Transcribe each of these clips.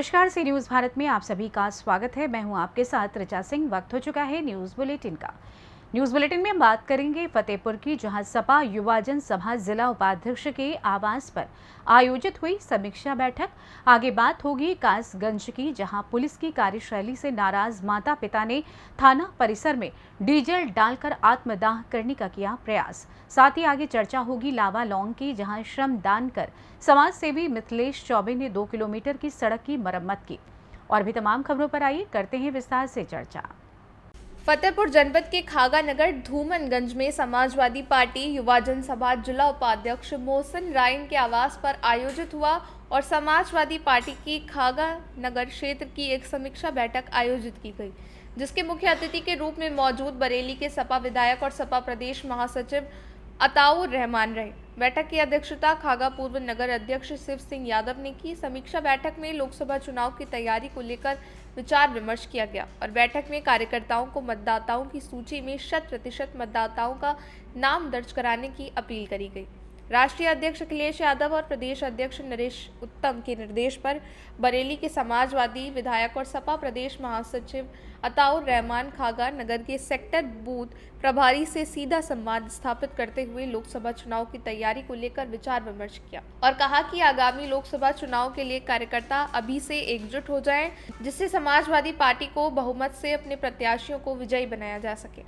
नमस्कार, सी न्यूज़ भारत में आप सभी का स्वागत है। मैं हूं आपके साथ ऋचा सिंह। वक्त हो चुका है न्यूज़ बुलेटिन का। न्यूज़ बुलेटिन में हम बात करेंगे फतेहपुर की, जहां सपा युवा जन सभा जिला उपाध्यक्ष के आवास पर आयोजित हुई समीक्षा बैठक। आगे बात होगी कासगंज की, जहां पुलिस की कार्यशैली से नाराज माता पिता ने थाना परिसर में डीजल डालकर आत्मदाह करने का किया प्रयास। साथ ही आगे चर्चा होगी लावा लौंग की, जहां श्रम दान कर समाज सेवी मिथिलेश चौबे ने 2 किलोमीटर की सड़क की मरम्मत की। और भी तमाम खबरों पर आइए करते हैं विस्तार से चर्चा। फतेहपुर जनपद के खागा नगर धूमनगंज में समाजवादी पार्टी युवा जनसभा जिला उपाध्यक्ष मोहसिन राइन के आवास पर आयोजित हुआ और समाजवादी पार्टी की खागा नगर क्षेत्र की एक समीक्षा बैठक आयोजित की गई, जिसके मुख्य अतिथि के रूप में मौजूद बरेली के सपा विधायक और सपा प्रदेश महासचिव अताउर रहमान रहे। बैठक की अध्यक्षता खागा पूर्व नगर अध्यक्ष शिव सिंह यादव ने की। समीक्षा बैठक में लोकसभा चुनाव की तैयारी को लेकर विचार विमर्श किया गया और बैठक में कार्यकर्ताओं को मतदाताओं की सूची में 100% मतदाताओं का नाम दर्ज कराने की अपील करी गई। राष्ट्रीय अध्यक्ष अखिलेश यादव और प्रदेश अध्यक्ष नरेश उत्तम के निर्देश पर बरेली के समाजवादी विधायक और सपा प्रदेश महासचिव अताउर रहमान खागा नगर के सेक्टर बूथ प्रभारी से सीधा संवाद स्थापित करते हुए लोकसभा चुनाव की तैयारी को लेकर विचार विमर्श किया और कहा कि आगामी लोकसभा चुनाव के लिए कार्यकर्ता अभी से एकजुट हो जाएं, जिससे समाजवादी पार्टी को बहुमत से अपने प्रत्याशियों को विजयी बनाया जा सके।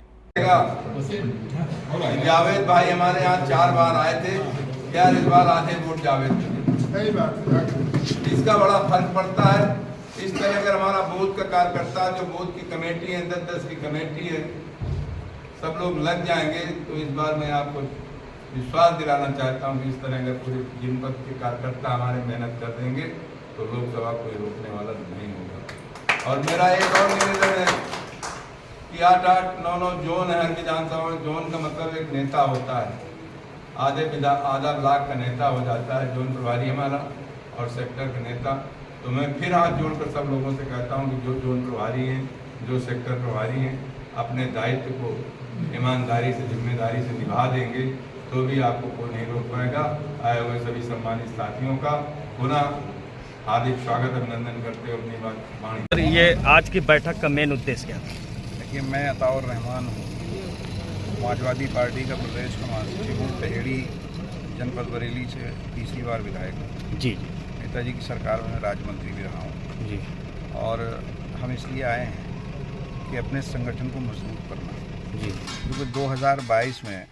जावेद भाई हमारे यहाँ 4 बार आए थे, क्या इस बार आधे वोट जावेद सही बात। इसका बड़ा फर्क पड़ता है। इस तरह अगर हमारा बूथ का कार्यकर्ता, जो बूथ की कमेटी है, 10-10 की कमेटी है, सब लोग लग जाएंगे, तो इस बार मैं आपको विश्वास दिलाना चाहता हूँ कि इस तरह अगर पूरे जनपद के कार्यकर्ता हमारे मेहनत कर देंगे तो लोकसभा कोई रोकने वाला नहीं होगा। और मेरा एक और निवेदन है कि 8-8, 9-9 जोन है हर विधानसभा में। जोन का मतलब एक नेता होता है, आधा ब्लॉक का नेता हो जाता है जोन प्रभारी हमारा, और सेक्टर का नेता। तो मैं फिर हाथ जोड़कर सब लोगों से कहता हूं कि जो जोन प्रभारी हैं, जो सेक्टर प्रभारी हैं, अपने दायित्व को ईमानदारी से, जिम्मेदारी से निभा देंगे तो भी आपको कोई नहीं रोक पाएगा। आए हुए सभी सम्मानित साथियों का पुनः हार्दिक स्वागत, अभिनंदन करते हुए अपनी बात मानी। ये आज की बैठक का मेन उद्देश्य क्या था? देखिए, मैं अताउर रहमान हूँ, समाजवादी पार्टी का प्रदेश का महासचिव हूँ, टेहरी जनपद बरेली से तीसरी बार विधायक हूँ। जी। नेताजी की सरकार में राज्य मंत्री भी रहा हूँ जी। और हम इसलिए आए हैं कि अपने संगठन को मजबूत करना जी, क्योंकि 2022 में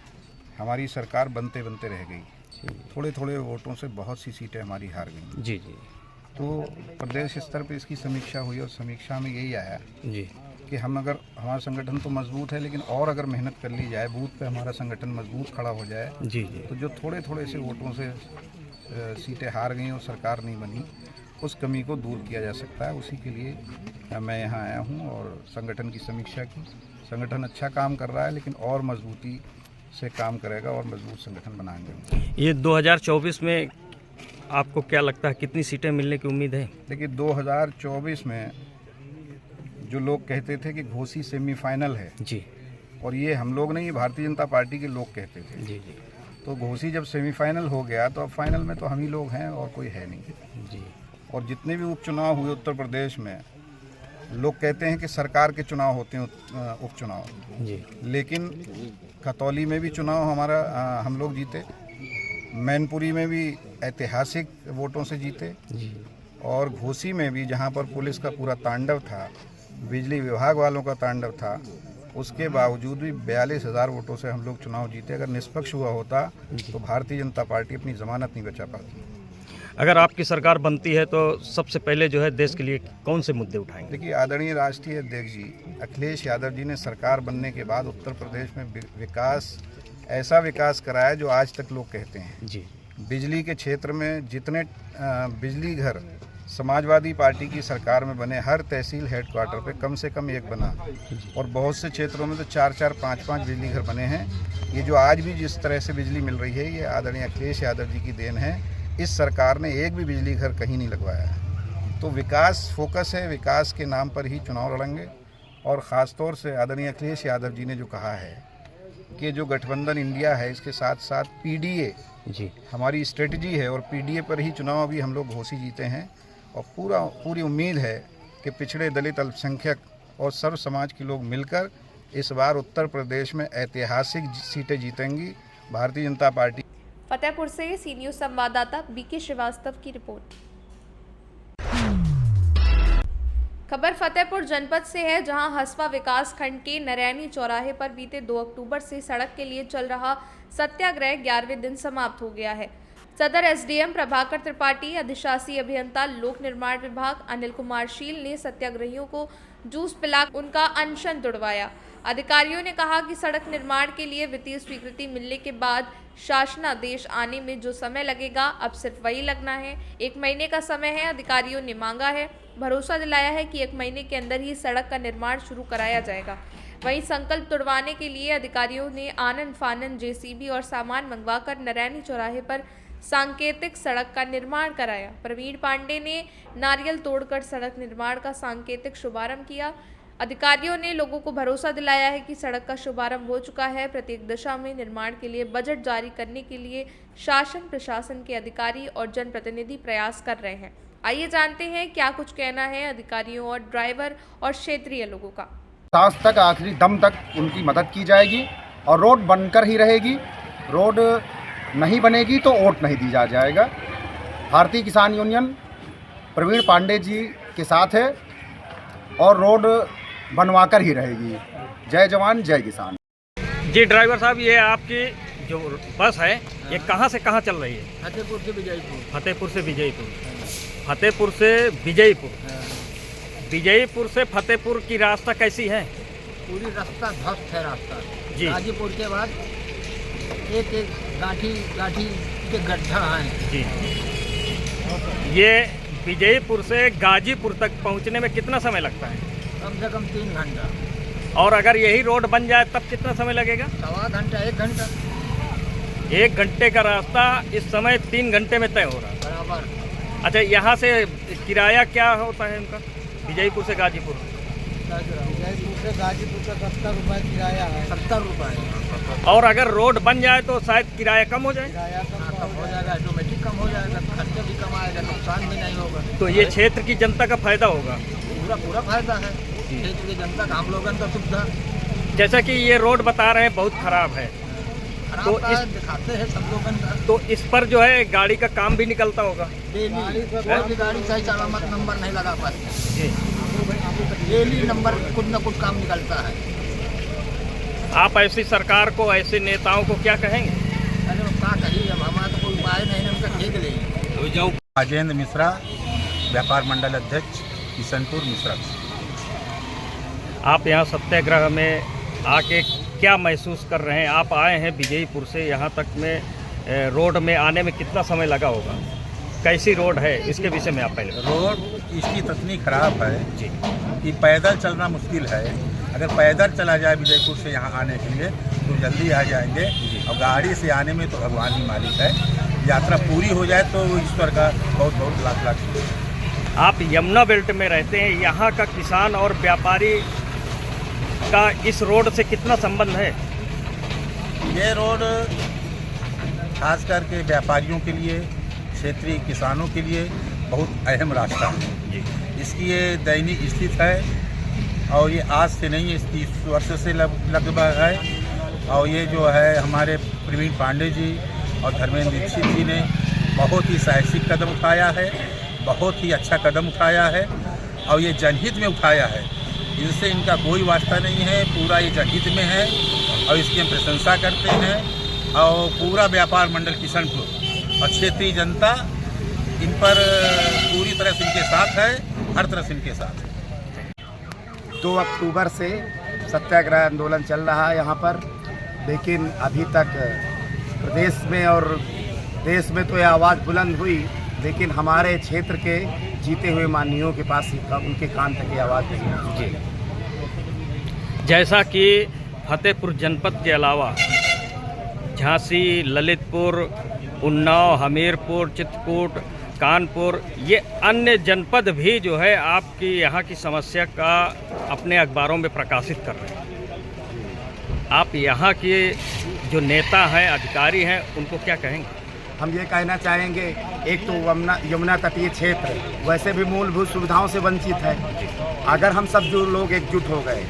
हमारी सरकार बनते बनते रह गई। थोड़े थोड़े वोटों से बहुत सी सीटें हमारी हार गई। जी जी। तो प्रदेश स्तर पर इसकी समीक्षा हुई और समीक्षा में यही आया जी कि हम अगर, हमारा संगठन तो मजबूत है, लेकिन और अगर मेहनत कर ली जाए, बूथ पे हमारा संगठन मजबूत खड़ा हो जाए, जी जी, तो जो थोड़े थोड़े से वोटों से सीटें हार गई और सरकार नहीं बनी, उस कमी को दूर किया जा सकता है। उसी के लिए मैं यहाँ आया हूँ और संगठन की समीक्षा की। संगठन अच्छा काम कर रहा है, लेकिन और मजबूती से काम करेगा और मजबूत संगठन बनाएंगे। ये 2024 में आपको क्या लगता है कितनी सीटें मिलने की उम्मीद है? देखिए, 2024 में जो लोग कहते थे कि घोसी सेमीफाइनल है जी, और ये हम लोग नहीं, भारतीय जनता पार्टी के लोग कहते थे। जी जी तो घोसी जब सेमीफाइनल हो गया तो अब फाइनल में तो हम ही लोग हैं और कोई है नहीं। जी। और जितने भी उपचुनाव हुए उत्तर प्रदेश में, लोग कहते हैं कि सरकार के चुनाव होते हैं उपचुनाव, जी, लेकिन खतौली में भी चुनाव हमारा हम लोग जीते, मैनपुरी में भी ऐतिहासिक वोटों से जीते, जी, और घोसी में भी जहां पर पुलिस का पूरा तांडव था, बिजली विभाग वालों का तांडव था, उसके बावजूद भी 42,000 वोटों से हम लोग चुनाव जीते। अगर निष्पक्ष हुआ होता तो भारतीय जनता पार्टी अपनी जमानत नहीं बचा पाती। अगर आपकी सरकार बनती है तो सबसे पहले जो है देश के लिए कौन से मुद्दे उठाएंगे? देखिए, आदरणीय राष्ट्रीय अध्यक्ष जी अखिलेश यादव जी ने सरकार बनने के बाद उत्तर प्रदेश में विकास, ऐसा विकास कराया जो आज तक लोग कहते हैं। जी। बिजली के क्षेत्र में जितने बिजली घर समाजवादी पार्टी की सरकार में बने, हर तहसील हेडक्वार्टर पे कम से कम एक बना, और बहुत से क्षेत्रों में तो 4-4, 5-5 बिजली घर बने हैं। ये जो आज भी जिस तरह से बिजली मिल रही है, ये आदरणीय अखिलेश यादव जी की देन है। इस सरकार ने एक भी बिजली घर कहीं नहीं लगवाया है। तो विकास फोकस है, विकास के नाम पर ही चुनाव लड़ेंगे। और ख़ास तौर से आदरणीय अखिलेश यादव जी ने जो कहा है कि जो गठबंधन इंडिया है, इसके साथ साथ पीडीए जी हमारी स्ट्रेटजी है, और पीडीए पर ही चुनाव अभी हम लोग घोसी जीते हैं। और पूरी उम्मीद है कि पिछड़े, दलित, अल्पसंख्यक और सर्व समाज के लोग मिलकर इस बार उत्तर प्रदेश में ऐतिहासिक सीटें जीतेंगी भारतीय जनता पार्टी। फतेहपुर से सी न्यूज़ संवाददाता बीके श्रीवास्तव की रिपोर्ट। खबर फतेहपुर जनपद से है, जहां हसवा विकास खंड के नरैनी चौराहे पर बीते 2 अक्टूबर से सड़क के लिए चल रहा सत्याग्रह 11वें दिन समाप्त हो गया है। सदर एसडीएम प्रभाकर त्रिपाठी, अधिशासी अभियंता लोक निर्माण विभाग अनिल कुमार शील ने सत्याग्रहियों को जूस पिला उनका अनशन तुड़वाया। अधिकारियों ने कहा कि सड़क निर्माण के लिए वित्तीय स्वीकृति मिलने के बाद शासनादेश आने में जो समय लगेगा, अब सिर्फ वही लगना है। 1 महीने का समय है, अधिकारियों ने मांगा है। भरोसा दिलाया है कि 1 महीने के अंदर ही सड़क का निर्माण शुरू कराया जाएगा। वहीं संकल्प तुड़वाने के लिए अधिकारियों ने आनन फानन जेसीबी और सामान मंगवाकर नरैनी चौराहे पर सांकेतिक सड़क का निर्माण कराया। प्रवीण पांडे ने नारियल तोड़कर सड़क निर्माण का सांकेतिक शुभारंभ किया। अधिकारियों ने लोगों को भरोसा दिलाया है कि सड़क का शुभारंभ हो चुका है। प्रत्येक दिशा में निर्माण के लिए बजट जारी करने के लिए शासन प्रशासन के अधिकारी और जनप्रतिनिधि प्रयास कर रहे हैं। आइए जानते हैं क्या कुछ कहना है अधिकारियों और ड्राइवर और क्षेत्रीय लोगों का। सांस तक, आखिरी दम तक उनकी मदद की जाएगी और रोड बनकर ही रहेगी। रोड नहीं बनेगी तो वोट नहीं दिया जाएगा। भारतीय किसान यूनियन प्रवीण पांडे जी के साथ है और रोड बनवाकर ही रहेगी। जय जवान जय किसान। जी ड्राइवर साहब, ये आपकी जो बस है ये कहाँ से कहाँ चल रही है? फतेहपुर से विजयपुर। फतेहपुर से विजयपुर। फतेहपुर से विजयपुर। विजयपुर से फतेहपुर की रास्ता कैसी है? पूरी रास्ता ध्वस्त है रास्ता जी। गाजीपुर के बाद एक गाठी के गड्ढा है जी। ये विजयपुर से गाजीपुर तक पहुंचने में कितना समय लगता है? कम से कम 3 घंटा। और अगर यही रोड बन जाए तब कितना समय लगेगा? सवा घंटा, 1 घंटा। 1 घंटे का रास्ता इस समय 3 घंटे में तय हो रहा है बराबर। अच्छा, यहाँ से किराया क्या होता है उनका? विजयपुर से गाजीपुर? विजयपुर से गाजीपुर का 70 रुपये किराया है। 70 रुपये। और अगर रोड बन जाए तो शायद किराया कम हो जाए? किराया कम हो जाएगा, ऑटोमेटिक कम हो जाएगा, खर्चे भी कम आएगा, नुकसान भी नहीं होगा। तो ये क्षेत्र की जनता का फायदा होगा? पूरा फायदा है क्षेत्र की जनता का, हम लोगों का सुविधा। जैसा कि ये रोड बता रहे हैं बहुत खराब है, तो इस दिखाते हैं सब लोगों का। तो इस पर जो है गाड़ी का काम भी निकलता होगा? गाड़ी सही सलामत नंबर नहीं लगा पाती जी। डेली नंबर कुछ न कुछ काम निकलता है। आप ऐसी सरकार को, ऐसे नेताओं को क्या कहेंगे? अरे क्या कहिए, अब हमारा तो कोई उपाय नहीं है, उनका ठीक लेंगे। राजेंद्र मिश्रा, व्यापार मंडल अध्यक्ष, किशनपुर मिश्रा। आप यहाँ सत्याग्रह में आके क्या महसूस कर रहे हैं? आप आए हैं विजयपुर से, यहाँ तक में रोड में आने में कितना समय लगा होगा? कैसी रोड है इसके विषय में आप पहले? रोड इसकी इतनी खराब है जी कि पैदल चलना मुश्किल है। अगर पैदल चला जाए विजयपुर से यहाँ आने के लिए तो जल्दी आ जाएंगे, और गाड़ी से आने में तो भगवान ही मालिक है। यात्रा पूरी हो जाए तो ईश्वर का बहुत बहुत लाख लाख। आप यमुना बेल्ट में रहते हैं, यहाँ का किसान और व्यापारी का इस रोड से कितना संबंध है? ये रोड खास करके व्यापारियों के लिए, क्षेत्रीय किसानों के लिए बहुत अहम रास्ता है। इसकी ये दयनीय स्थिति है और ये आज से नहीं है, 30 वर्ष से लगभग है। और ये जो है हमारे प्रवीण पांडे जी और धर्मेंद्र दीक्षित जी ने बहुत ही साहसिक कदम उठाया है, बहुत ही अच्छा कदम उठाया है और ये जनहित में उठाया है। इनसे इनका कोई वास्ता नहीं है, पूरा ये जनहित में है और इसकी हम प्रशंसा करते हैं। और पूरा व्यापार मंडल किशनपुर और क्षेत्रीय जनता इन पर पूरी तरह से इनके साथ है, हर तरह से इनके साथ है। 2 अक्टूबर से सत्याग्रह आंदोलन चल रहा है यहाँ पर, लेकिन अभी तक प्रदेश में और देश में तो यह आवाज़ बुलंद हुई, लेकिन हमारे क्षेत्र के जीते हुए माननीयों के पास उनके कान तक ये आवाज़ नहीं पहुंची। जैसा कि फतेहपुर जनपद के अलावा झांसी, ललितपुर, उन्नाव, हमीरपुर, चित्रकूट, कानपुर, ये अन्य जनपद भी जो है आपकी यहाँ की समस्या का अपने अखबारों में प्रकाशित कर रहे हैं। आप यहाँ के जो नेता हैं, अधिकारी हैं, उनको क्या कहेंगे? हम ये कहना चाहेंगे, एक तो यमुना तटीय क्षेत्र वैसे भी मूलभूत सुविधाओं से वंचित है। अगर हम सब जो लोग एकजुट हो गए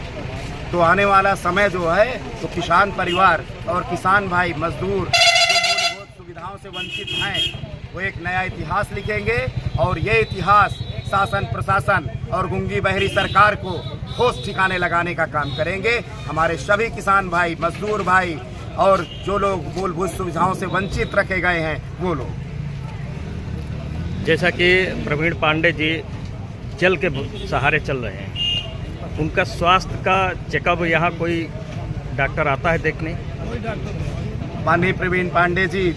तो आने वाला समय जो है तो किसान परिवार और किसान भाई मजदूर जो मूलभूत सुविधाओं से वंचित हैं वो एक नया इतिहास लिखेंगे और ये इतिहास शासन प्रशासन और गूंगी बहरी सरकार को ठोस ठिकाने लगाने का काम करेंगे। हमारे सभी किसान भाई मजदूर भाई और जो लोग मूलभूत सुविधाओं से वंचित रखे गए हैं वो लोग। जैसा कि प्रवीण पांडे जी जल के सहारे चल रहे हैं, उनका स्वास्थ्य का चेकअप यहाँ कोई डॉक्टर आता है देखने? माननीय प्रवीण पांडे जी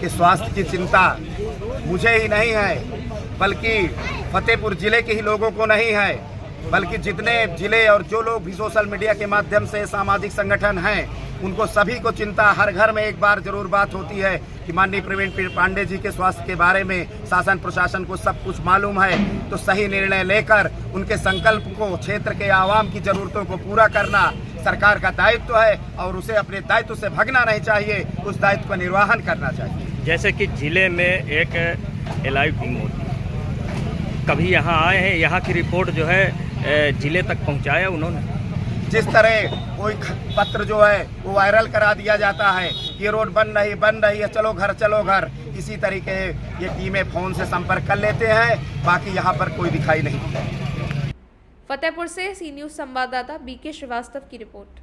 के स्वास्थ्य की चिंता मुझे ही नहीं है, बल्कि फतेहपुर जिले के ही लोगों को नहीं है, बल्कि जितने जिले और जो लोग भी सोशल मीडिया के माध्यम से सामाजिक संगठन हैं उनको सभी को चिंता। हर घर में एक बार जरूर बात होती है कि माननीय प्रवीण पांडे जी के स्वास्थ्य के बारे में शासन प्रशासन को सब कुछ मालूम है, तो सही निर्णय लेकर उनके संकल्प को क्षेत्र के आवाम की ज़रूरतों को पूरा करना सरकार का दायित्व है और उसे अपने दायित्व से भगना नहीं चाहिए, उस दायित्व का निर्वहन करना चाहिए। जैसे कि जिले में एक एलआई टीम होती है, कभी यहाँ आए हैं, यहाँ की रिपोर्ट जो है जिले तक पहुँचाया उन्होंने? जिस तरह कोई पत्र जो है वो वायरल करा दिया जाता है, ये रोड बन रही है, चलो घर, इसी तरीके ये टीमें फोन से संपर्क कर लेते हैं, बाकी यहाँ पर कोई दिखाई नहीं देता। फतेहपुर से सी न्यूज संवाददाता बीके श्रीवास्तव की रिपोर्ट।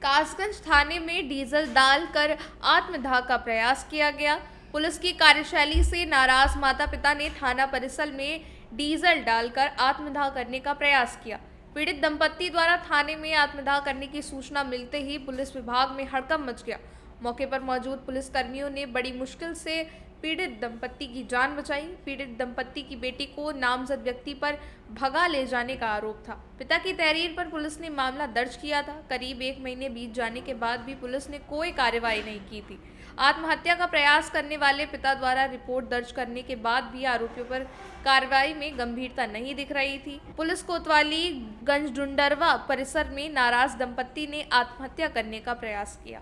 कासगंज थाने में डीजल डालकर आत्मदाह का प्रयास किया गया। पुलिस की कार्यशैली से नाराज माता पिता ने थाना परिसर में डीजल डालकर आत्मदाह करने का प्रयास किया। पीड़ित दंपत्ति द्वारा थाने में आत्मदाह करने की सूचना मिलते ही पुलिस विभाग में हड़कंप मच गया। मौके पर मौजूद पुलिस कर्मियों ने बड़ी मुश्किल से पीड़ित दंपत्ति की जान बचाई। पीड़ित दंपत्ति की बेटी को नामजद व्यक्ति पर भगा ले जाने का आरोप था। पिता की तहरीर पर पुलिस ने मामला दर्ज किया था। करीब 1 महीने बीत जाने के बाद भी पुलिस ने कोई कार्रवाई नहीं की थी। आत्महत्या का प्रयास करने वाले पिता द्वारा रिपोर्ट दर्ज करने के बाद भी आरोपियों पर कार्रवाई में गंभीरता नहीं दिख रही थी। पुलिस कोतवाली गंज डुंडरवा परिसर में नाराज दंपत्ति ने आत्महत्या करने का प्रयास किया।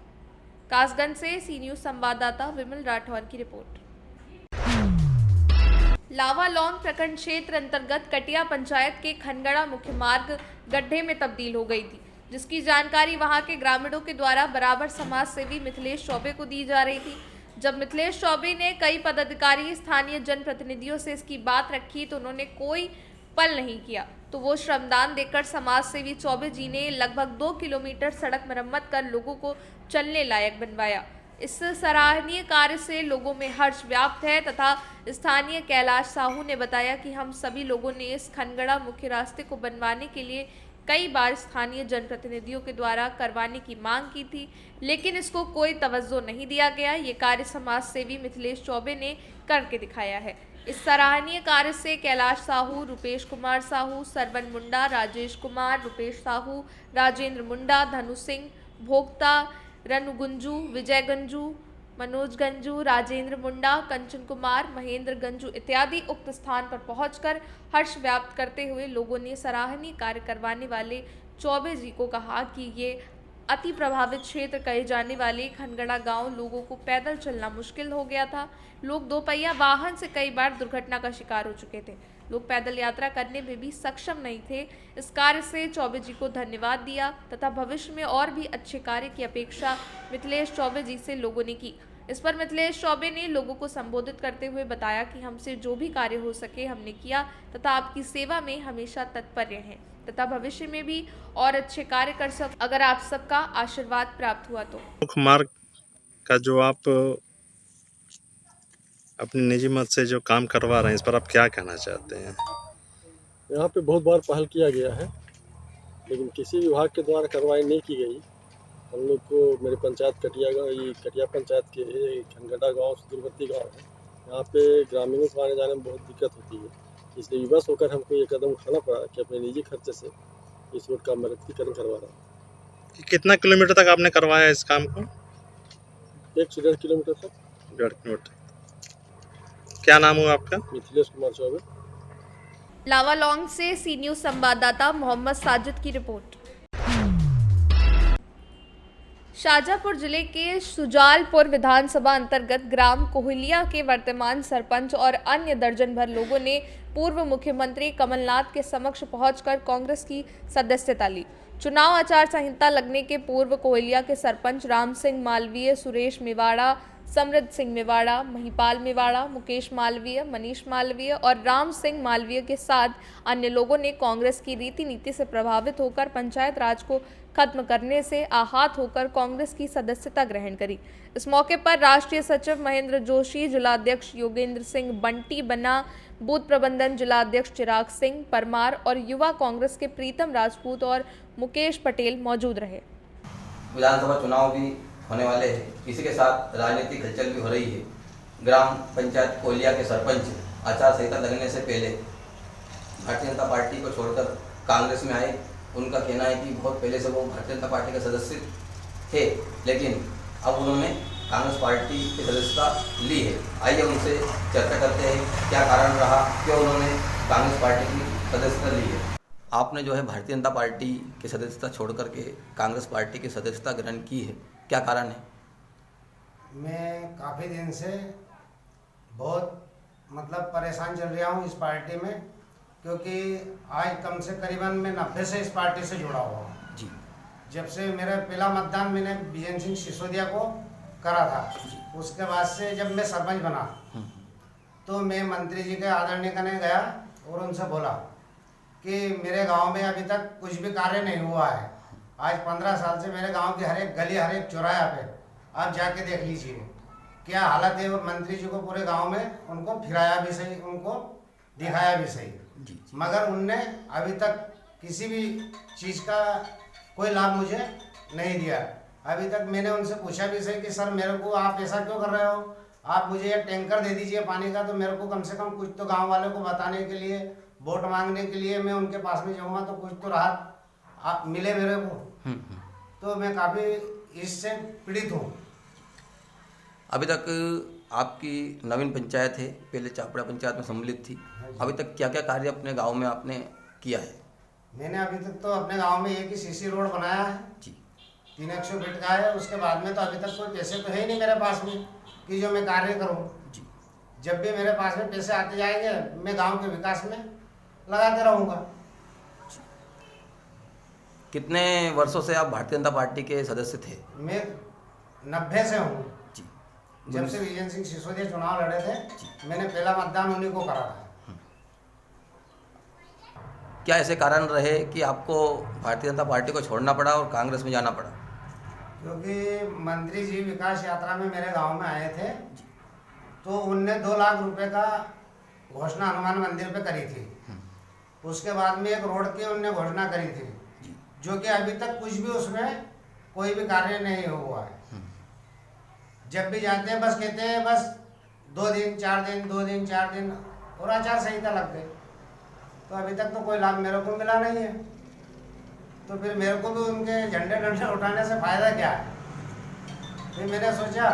कासगंज से सी न्यूज संवाददाता विमल राठौर की रिपोर्ट। लावालौंग प्रखंड क्षेत्र अंतर्गत कटिया पंचायत के खनगड़ा मुख्य मार्ग गड्ढे में तब्दील हो गई थी, जिसकी जानकारी वहां के ग्रामीणों के द्वारा बराबर समाज सेवी मिथिलेश चौबे को दी जा रही थी। जब मिथिलेश चौबे ने कई पदाधिकारी स्थानीय जनप्रतिनिधियों से इसकी बात रखी तो उन्होंने कोई पल नहीं किया, तो वो श्रमदान देकर समाज सेवी चौबे जी ने लगभग 2 किलोमीटर सड़क मरम्मत कर लोगों को चलने लायक बनवाया। इस सराहनीय कार्य से लोगों में हर्ष व्याप्त है तथा स्थानीय कैलाश साहू ने बताया कि हम सभी लोगों ने इस खनगड़ा मुख्य रास्ते को बनवाने के लिए कई बार स्थानीय जनप्रतिनिधियों के द्वारा करवाने की मांग की थी, लेकिन इसको कोई तवज्जो नहीं दिया गया। ये कार्य समाज सेवी मिथिलेश चौबे ने करके दिखाया है। इस सराहनीय कार्य से कैलाश साहू, रुपेश कुमार साहू, सरवन मुंडा, राजेश कुमार, रुपेश साहू, राजेंद्र मुंडा, धनु सिंह भोक्ता, रनु गुंजू, विजय गंजू, मनोज गंजू, राजेंद्र मुंडा, कंचन कुमार, महेंद्र गंजू इत्यादि उक्त स्थान पर पहुंचकर हर्ष व्याप्त करते हुए लोगों ने सराहनीय कार्य करवाने वाले चौबे जी को कहा कि ये अति प्रभावित क्षेत्र कहे जाने वाले खनगड़ा गांव लोगों को पैदल चलना मुश्किल हो गया था। लोग 2 पहिया वाहन से कई बार दुर्घटना का शिकार हो चुके थे। लोग पैदल यात्रा करने में भी सक्षम नहीं थे। इस कार्य से चौबे जी को धन्यवाद दिया तथा भविष्य में और भी अच्छे कार्य की अपेक्षा मिथिलेश चौबे जी से लोगों ने की। इस पर मिथिलेश चौबे ने लोगों को संबोधित करते हुए बताया कि हमसे जो भी कार्य हो सके हमने किया तथा आपकी सेवा में हमेशा तत्पर हैं तथा भविष्य में भी और अच्छे कार्य कर सक अगर आप सबका आशीर्वाद प्राप्त हुआ तो। मुख्य मार्ग का जो आप अपने निजी मत से जो काम करवा रहे हैं, इस पर आप क्या कहना चाहते हैं? यहाँ पे बहुत बार पहल किया गया है, लेकिन किसी विभाग के द्वारा कार्रवाई नहीं की गई। हम लोग को मेरे पंचायत कटिया पंचायत के खनगड़ा गांव दूरवर्ती गांव है, यहाँ पे ग्रामीणों को आने जाने में बहुत दिक्कत होती है। इसलिए विवश होकर हमको ये कदम उठाना पड़ा कि अपने निजी खर्चे से इस रोड का मरम्मतीकरण करवा रहा हूँ। कितना किलोमीटर तक आपने करवाया इस काम को? 1 से 1.5 किलोमीटर तक। 1.5 किलोमीटर। क्या नाम हुआ आपका? मिथिलेश कुमार चौबे। लावालौंग से सी न्यूज संवाददाता मोहम्मद साजिद की रिपोर्ट। शाजापुर जिले के सुजालपुर विधानसभा अंतर्गत ग्राम कोहलिया के वर्तमान सरपंच और अन्य दर्जन भर लोगों ने पूर्व मुख्यमंत्री कमलनाथ के समक्ष पहुंचकर कांग्रेस की सदस्यता ली। चुनाव आचार संहिता लगने के पूर्व कोहलिया के सरपंच राम सिंह मालवीय, सुरेश मेवाड़ा, समृद्ध सिंह मेवाड़ा, महिपाल मेवाड़ा, मुकेश मालवीय, मनीष मालवीय और राम सिंह मालवीय के साथ अन्य लोगों ने कांग्रेस की रीति नीति से प्रभावित होकर पंचायत राज को खत्म करने से आहत होकर कांग्रेस की सदस्यता ग्रहण करी। इस मौके पर राष्ट्रीय सचिव महेंद्र जोशी, जिलाध्यक्ष योगेंद्र सिंह बंटी बन्ना, बूथ प्रबंधन जिलाध्यक्ष चिराग सिंह परमार और युवा कांग्रेस के प्रीतम राजपूत और मुकेश पटेल मौजूद रहे। विधानसभा चुनाव भी होने वाले हैं, इसी के साथ राजनीतिक हलचल भी हो रही है। ग्राम पंचायत कोहलिया के सरपंच आचार संहिता लगने से पहले भारतीय जनता पार्टी को छोड़कर कांग्रेस में आए। उनका कहना है कि बहुत पहले से वो भारतीय जनता पार्टी के सदस्य थे, लेकिन अब उन्होंने कांग्रेस पार्टी की सदस्यता ली है। आइए उनसे चर्चा करते हैं क्या कारण रहा, क्यों उन्होंने कांग्रेस पार्टी की सदस्यता ली है। आपने जो है भारतीय जनता पार्टी की सदस्यता छोड़ करके कांग्रेस पार्टी की सदस्यता ग्रहण की है, क्या कारण है? मैं काफ़ी दिन से बहुत परेशान चल रहा हूँ इस पार्टी में, क्योंकि आज कम से करीबन मैं 90 से इस पार्टी से जुड़ा हुआ हूँ जी। जब से मेरा पहला मतदान मैंने विजय सिंह सिसोदिया को करा था, उसके बाद से जब मैं सरपंच बना तो मैं मंत्री जी के आदरणीय करने गया और उनसे बोला कि मेरे गांव में अभी तक कुछ भी कार्य नहीं हुआ है। आज 15 साल से मेरे गांव की हर एक गली, हर एक चौराहे पे आप जाके देख लीजिए क्या हालत है। और मंत्री जी को पूरे गांव में उनको फिराया भी सही, उनको दिखाया भी सही, मगर उनने अभी तक किसी भी चीज़ का कोई लाभ मुझे नहीं दिया। अभी तक मैंने उनसे पूछा भी सही कि सर मेरे को आप ऐसा क्यों कर रहे हो, आप मुझे ये टैंकर दे दीजिए पानी का, तो मेरे को कम से कम कुछ तो गांव वालों को बताने के लिए, वोट मांगने के लिए मैं उनके पास में जाऊँगा तो कुछ तो राहत मिले मेरे को। तो मैं काफ़ी इससे पीड़ित हूँ। अभी तक आपकी नवीन पंचायत है, पहले चापड़ा पंचायत में सम्मिलित थी, अभी तक क्या क्या कार्य अपने गांव में आपने किया है? मैंने अभी तक तो अपने गांव में एक ही सीसी रोड बनाया है जी, 300 फीट का है। उसके बाद में तो अभी तक कोई पैसे तो है ही नहीं मेरे पास में कि जो मैं कार्य करूं जी। जब भी मेरे पास में पैसे आते जाएंगे मैं गांव के विकास में लगाते रहूंगा। कितने वर्षों से आप भारतीय जनता पार्टी के सदस्य थे? मैं 90 से हूँ जी। जब से विजय सिंह सिसोदिया चुनाव लड़े थे मैंने पहला मतदान उन्हीं को करा था। क्या ऐसे कारण रहे कि आपको भारतीय जनता पार्टी को छोड़ना पड़ा और कांग्रेस में जाना पड़ा? क्योंकि मंत्री जी विकास यात्रा में मेरे गांव में आए थे तो उनने 2 लाख रुपए का घोषणा हनुमान मंदिर पे करी थी। उसके बाद में एक रोड की उनने घोषणा करी थी, जो कि अभी तक कुछ भी उसमें कोई भी कार्य नहीं हुआ है। जब भी जाते हैं बस कहते हैं बस 2 दिन 4 दिन 2 दिन 4 दिन और आचार संहिता लग गई, तो अभी तक तो कोई लाभ मेरे को मिला नहीं है। तो फिर मेरे को भी उनके झंडे डंडे उठाने से फायदा क्या है। फिर मैंने सोचा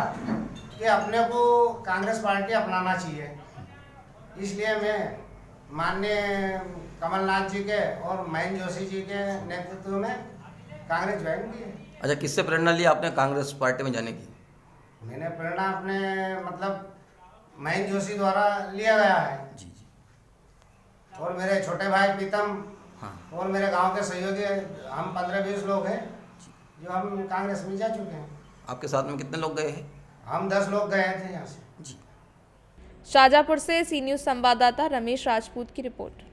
कि अपने को कांग्रेस पार्टी अपनाना चाहिए, इसलिए मैं माननीय कमलनाथ जी के और महेंद्र जोशी जी के नेतृत्व में कांग्रेस ज्वाइन की है। अच्छा, किससे प्रेरणा ली आपने कांग्रेस पार्टी में जाने की? मैंने प्रेरणा अपने महेंद्र जोशी द्वारा लिया गया है जी जी। और मेरे छोटे भाई प्रीतम हाँ। और मेरे गांव के सहयोगी हम 15-20 लोग हैं जो हम कांग्रेस में जा चुके हैं। आपके साथ में कितने लोग गए हैं? हम 10 लोग गए थे यहाँ से जी। शाजापुर से सी न्यूज़ संवाददाता रमेश राजपूत की रिपोर्ट।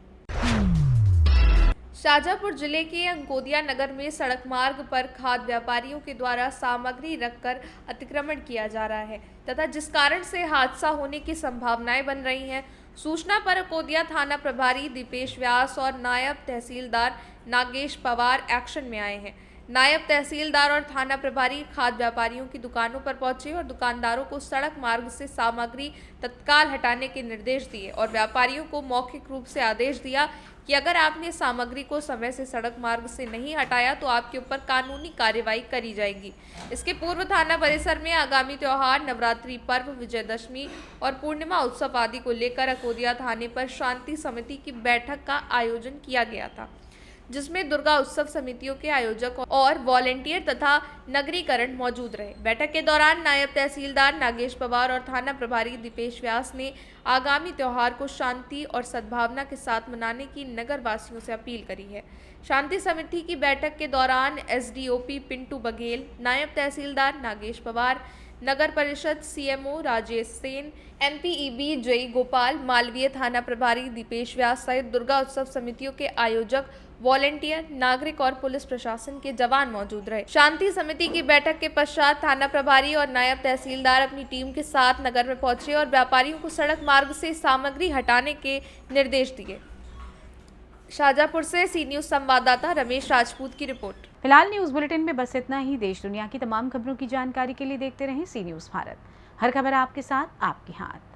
शाजापुर जिले के अंकोदिया नगर में सड़क मार्ग पर खाद्य व्यापारियों के द्वारा सामग्री रखकर अतिक्रमण किया जा रहा है तथा जिस कारण से हादसा होने की संभावनाएं बन रही हैं। सूचना पर अंकोदिया थाना प्रभारी दीपेश व्यास और नायब तहसीलदार नागेश पवार एक्शन में आए हैं। नायब तहसीलदार और थाना प्रभारी खाद्य व्यापारियों की दुकानों पर पहुंचे और दुकानदारों को सड़क मार्ग से सामग्री तत्काल हटाने के निर्देश दिए और व्यापारियों को मौखिक रूप से आदेश दिया कि अगर आपने सामग्री को समय से सड़क मार्ग से नहीं हटाया तो आपके ऊपर कानूनी कार्रवाई करी जाएगी। इसके पूर्व थाना परिसर में आगामी त्योहार, नवरात्रि पर्व, विजयदशमी और पूर्णिमा उत्सव आदि को लेकर अंकोदिया थाने पर शांति समिति की बैठक का आयोजन किया गया था, जिसमें दुर्गा उत्सव समितियों के आयोजक और वॉलेंटियर तथा नगरीकरण मौजूद रहे। बैठक के दौरान नायब तहसीलदार नागेश पवार और थाना प्रभारी दीपेश व्यास ने आगामी त्योहार को शांति और सद्भावना के साथ मनाने की नगर वासियों से अपील करी है। शांति समिति की बैठक के दौरान एसडीओपी पिंटू बघेल, नायब तहसीलदार नागेश पवार, नगर परिषद सीएमओ राजेश सेन, एनपीईबी जय गोपाल, मालवीय थाना प्रभारी दीपेश व्यास सहित दुर्गा उत्सव समितियों के आयोजक, वॉलेंटियर, नागरिक और पुलिस प्रशासन के जवान मौजूद रहे। शांति समिति की बैठक के पश्चात थाना प्रभारी और नायब तहसीलदार अपनी टीम के साथ नगर में पहुंचे और व्यापारियों को सड़क मार्ग से सामग्री हटाने के निर्देश दिए। शाहजहांपुर से सी न्यूज संवाददाता रमेश राजपूत की रिपोर्ट। फिलहाल न्यूज बुलेटिन में बस इतना ही। देश दुनिया की तमाम खबरों की जानकारी के लिए देखते रहें सी न्यूज भारत। हर खबर आपके साथ, आपके हाथ।